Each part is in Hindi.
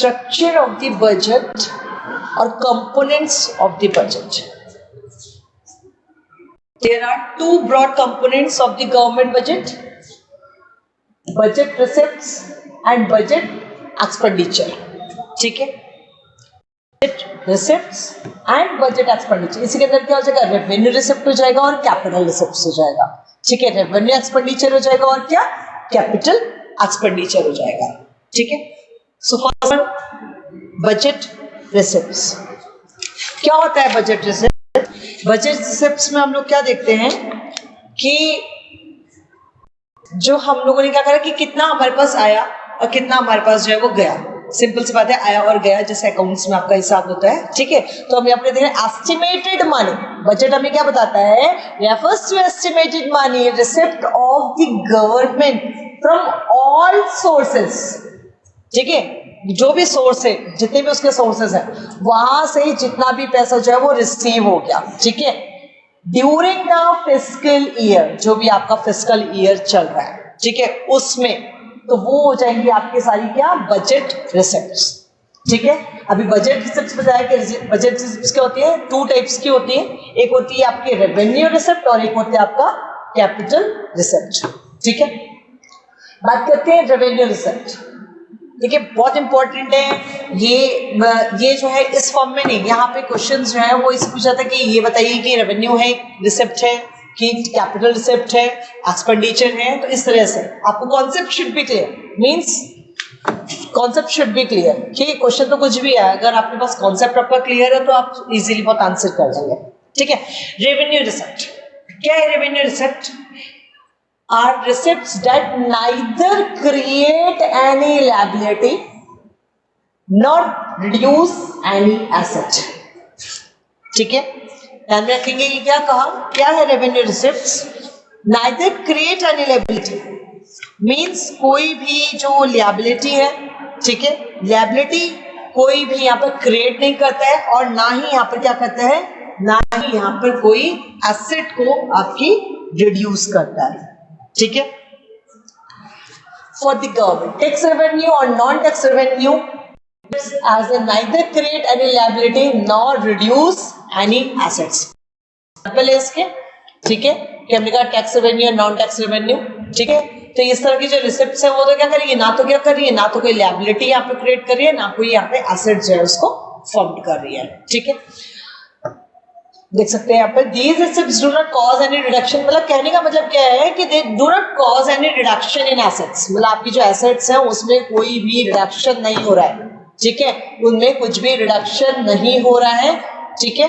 structure of the budget or components of the budget. There are two broad components of the government budget: budget receipts and budget expenditure. ठीक है, budget receipts and budget expenditure. इसी के अंदर क्या हो जाएगा? रेवेन्यू रिसिप्ट हो जाएगा और कैपिटल रिसिप्ट हो जाएगा. ठीक है, रेवेन्यू एक्सपेंडिचर हो जाएगा और क्या? कैपिटल एक्सपेंडिचर हो जाएगा. ठीक है, सो फर्स्ट बजट रिसिप्ट्स. क्या होता है बजट रिसिप्ट? बजट रिसिप्ट्स में हम लोग क्या देखते हैं कि जो हम लोगों ने क्या करा कि कितना हमारे पास आया और कितना हमारे पास जो है वो गया. सिंपल सी बात है, आया और गया, जैसे अकाउंट्स में आपका हिसाब होता है. ठीक है, तो हम यहाँ पे देख रहे हैं एस्टिमेटेड मनी. बजट हमें क्या बताता है? Refers to estimated money receipt of the government from all sources. ठीक है, जो भी सोर्स है, जितने भी उसके सोर्सेस हैं, वहां से जितना भी पैसा जो है वो रिसीव हो गया. ठीक है, ड्यूरिंग द फिस्कल ईयर, जो भी आपका फिस्कल ईयर चल रहा है, ठीक है, उसमें तो वो हो जाएंगी आपकी सारी क्या? Budget receipts. ठीक है, अभी बजट रिसिप्ट्स बताया कि बजट रिसिप्ट्स क्या होती है? टू टाइप्स की होती है. एक होती है आपकी रेवेन्यू रिसिप्ट और एक होती है आपका कैपिटल रिसिप्ट. ठीक है, बात करते हैं रेवेन्यू रिसिप्ट. ठीक है, बहुत इंपॉर्टेंट है ये जो है इस फॉर्म में नहीं, यहाँ पे क्वेश्चन जो है वो इस पूछा था कि ये बताइए कि रेवेन्यू है, रिसिप्ट है कि कैपिटल रिसिप्ट है, एक्सपेंडिचर है. तो इस तरह से आपको concept should be clear, means concept should be clear. ठीक है, क्वेश्चन तो कुछ भी है, अगर आपके पास कॉन्सेप्ट आपका क्लियर है तो आप इजीली बहुत आंसर कर देंगे. ठीक है, रेवेन्यू रिसिप्ट क्या है? Revenue receipt are receipts that neither create any liability nor reduce any asset. ठीक है, ध्यान में रखेंगे कि क्या कहा, क्या है revenue receipts? neither create any liability means कोई भी जो liability है, ठीक है, liability कोई भी यहाँ पर क्रिएट नहीं करता है और ना ही यहाँ पर क्या करता है, ना ही यहाँ पर कोई एसेट को आपकी रिड्यूस करता है. ठीक है, for the government tax revenue और non tax revenue as a neither create any liability nor reduce any assets. Example है इसके. ठीक है, कि हमने कहा टैक्स रेवेन्यू और नॉन टैक्स रेवेन्यू. ठीक है, तो इस तरह की जो रिसिप्ट्स है वो तो क्या कर रही है, ना तो क्या कर रही है, ना तो कोई लायबिलिटी यहाँ पे क्रिएट कर रही है, ना कोई यहाँ पे एसेट जो है उसको फॉर्म कर रही है. ठीक है, देख सकते हैं यहाँ पर these receipts do not cause any reduction. मतलब कहने का मतलब क्या है कि they do not cause any reduction in assets. मतलब आपकी जो assets हैं उसमें कोई भी रिडक्शन नहीं हो रहा है. ठीक है, उनमें कुछ भी रिडक्शन नहीं हो रहा है. ठीक है,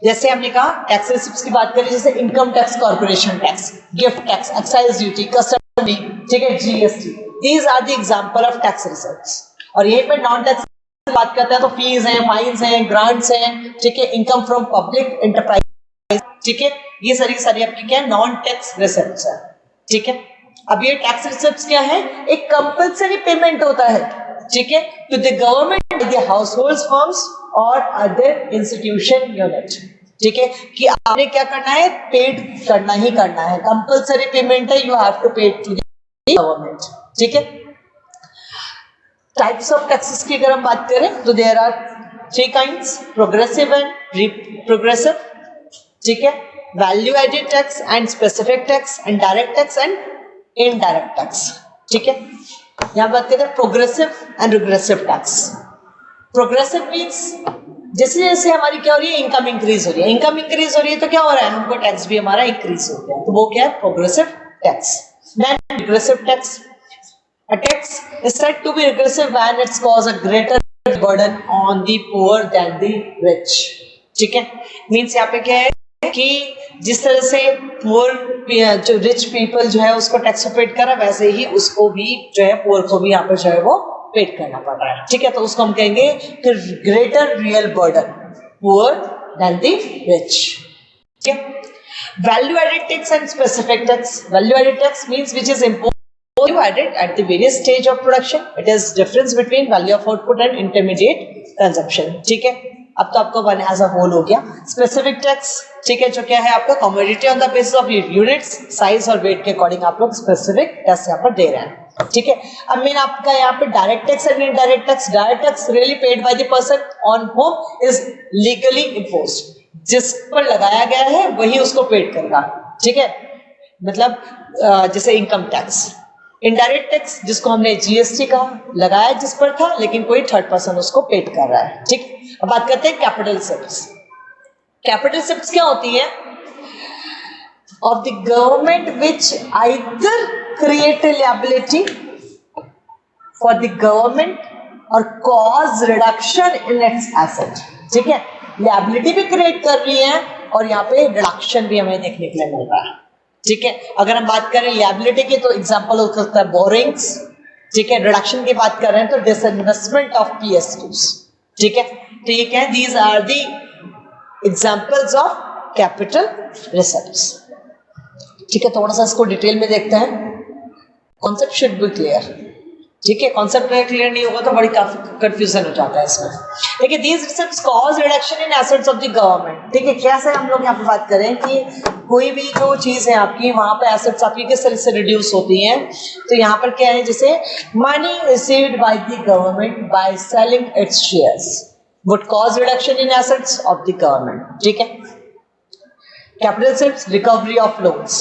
जैसे हमने कहा टैक्स रिसिप्ट्स की बात करें, जैसे income tax, corporation tax, gift tax, excise duty, custom duty, ठीक है, GST. these are the example of tax receipts. और यहीं पे नॉन टैक्स बात करते हैं तो फीस है, फाइन्स हैं, ग्रांट्स हैं. ठीक है, इनकम फ्रॉम पब्लिक एंटरप्राइज. ठीक है, ये सारी आपकी क्या है? नॉन टैक्स रिसिप्ट्स है. ठीक है, अब ये टैक्स रिसिप्ट्स क्या है? एक कंपल्सरी पेमेंट होता है. ठीक है, to the government, the household firms और अदर इंस्टीट्यूशन यूनिट. ठीक है, कि आपने क्या करना है? पेड करना ही करना है. कंपल्सरी पेमेंट है, यू हैव टू पे टू द गवर्नमेंट. ठीक है, टाइप्स ऑफ टैक्सेस की अगर हम बात करें तो there are three kinds: progressive and regressive. ठीक है, value added tax and specific tax and direct tax and indirect tax. ठीक है, यहां बात करते हैं progressive and regressive tax. Progressive means जैसे जैसे हमारी क्या हो रही है? इनकम इंक्रीज हो रही है. इनकम इंक्रीज हो रही है तो क्या हो रहा है? हमको टैक्स भी हमारा इंक्रीज हो गया. तो वो क्या है? Progressive tax. Then regressive tax. A tax is said to be regressive when it causes a greater burden on the poor than the rich. ठीक है, मीन्स यहाँ पे क्या है कि जिस तरह से पुअर जो रिच पीपल जो है उसको टैक्स पेड कर रहा है, वैसे ही उसको भी जो है पुअर को भी यहाँ पर जो है वो पेड करना पड़ रहा है. ठीक है, तो उसको हम कहेंगे कि greater real burden poor than the rich. ठीक है, value added tax and specific tax. Value added tax means which is important value added at the various stage of production. It is difference between value of output and intermediate consumption. ठीक है, अब तो आपको वन एज अ होल हो गया. स्पेसिफिक टैक्स, ठीक है, जो क्या है आपका commodity on the basis of units, size और वेट के अकॉर्डिंग आप लोग स्पेसिफिक टैक्स यहाँ पर दे रहे हैं. ठीक है। अब मैंने आपका यहाँ पे direct tax and indirect tax, direct tax really paid by the person on home is legally imposed, जिस पर लगाया गया है वही उसको पेड करेगा, ठीक है। मतलब जैसे इनकम टैक्स। इनडायरेक्ट टैक्स जिसको हमने जीएसटी कहा, लगाया जिस पर था लेकिन कोई थर्ड पर्सन उसको पेड कर रहा है, ठीक। अब बात करते हैं कैपिटल शिफ्ट्स। कैपिटल शिफ्ट्स क्या होती है? Of the government which either create a liability for the government or cause reduction in its asset, ठीक है। liability भी क्रिएट कर रही है और यहाँ पे रिडक्शन भी हमें देखने के लिए मिल रहा है, ठीक है। अगर हम बात करें liability की तो एग्जांपल हो सकता है बोरिंग्स, ठीक है। रिडक्शन की बात कर रहे हैं तो डिसइन्वेस्टमेंट ऑफ PSUs, ठीक है। ठीक है, these are the examples of capital reserves, ठीक है। थोड़ा सा इसको डिटेल में देखते हैं। कॉन्सेप्ट शुड बी क्लियर, ठीक है। कॉन्सेप्ट क्लियर नहीं होगा तो बड़ी काफी कंफ्यूजन हो जाता है इसमें। देखिए these reserves cause reduction in assets of the government, ठीक है। कैसे हम लोग यहाँ पे बात करें कि कोई भी जो चीज है आपकी वहां पे एसेट्स आपकी किस तरह से रिड्यूस होती हैं, तो यहाँ पर क्या है, जैसे money received by the government by selling its shares would cause reduction in assets of the government, ठीक है। Capital receipts, recovery of loans,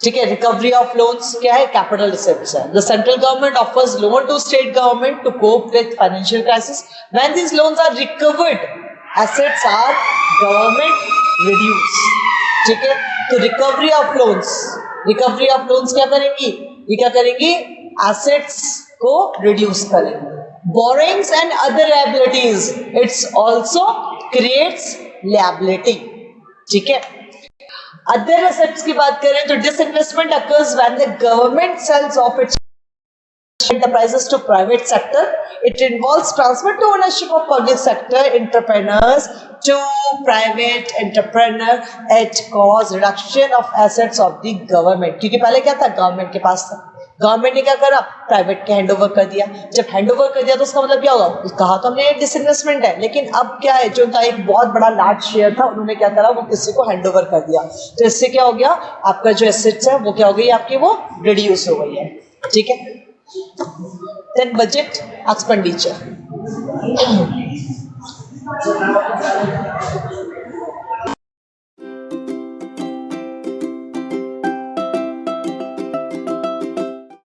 ठीक है। रिकवरी ऑफ लोन्स क्या है? कैपिटल रिसिप्ट्स है। The central government offers loan to state government to cope with financial crisis. When these loans are recovered, assets are government reduce, ठीक है। तो रिकवरी ऑफ लोन्स क्या करेंगी? ये क्या करेंगी? एसेट्स को रिड्यूस करेंगे। Borrowings and other liabilities, it's also creates liability, ठीक है। अदर एसेट्स की बात करें तो disinvestment occurs when the government sells of its enterprises to private sector. It involves transfer to ownership of public sector entrepreneurs to private entrepreneur at cause reduction of assets of the government, क्योंकि पहले क्या था? गवर्नमेंट के पास था, गवर्नमेंट ने क्या करा? प्राइवेट के हैंडओवर कर दिया। जब हैंडओवर कर दिया तो उसका मतलब क्या होगा? कहा तो हमने डिसइन्वेस्टमेंट है, लेकिन अब क्या है, जो उनका एक बहुत बड़ा लार्ज शेयर था उन्होंने क्या करा? वो किसी को हैंडओवर कर दिया। तो इससे क्या हो गया? आपका जो एसेट्स है वो क्या हो गई? आपकी वो रिड्यूस हो गई है, ठीक है। Then budget expenditure.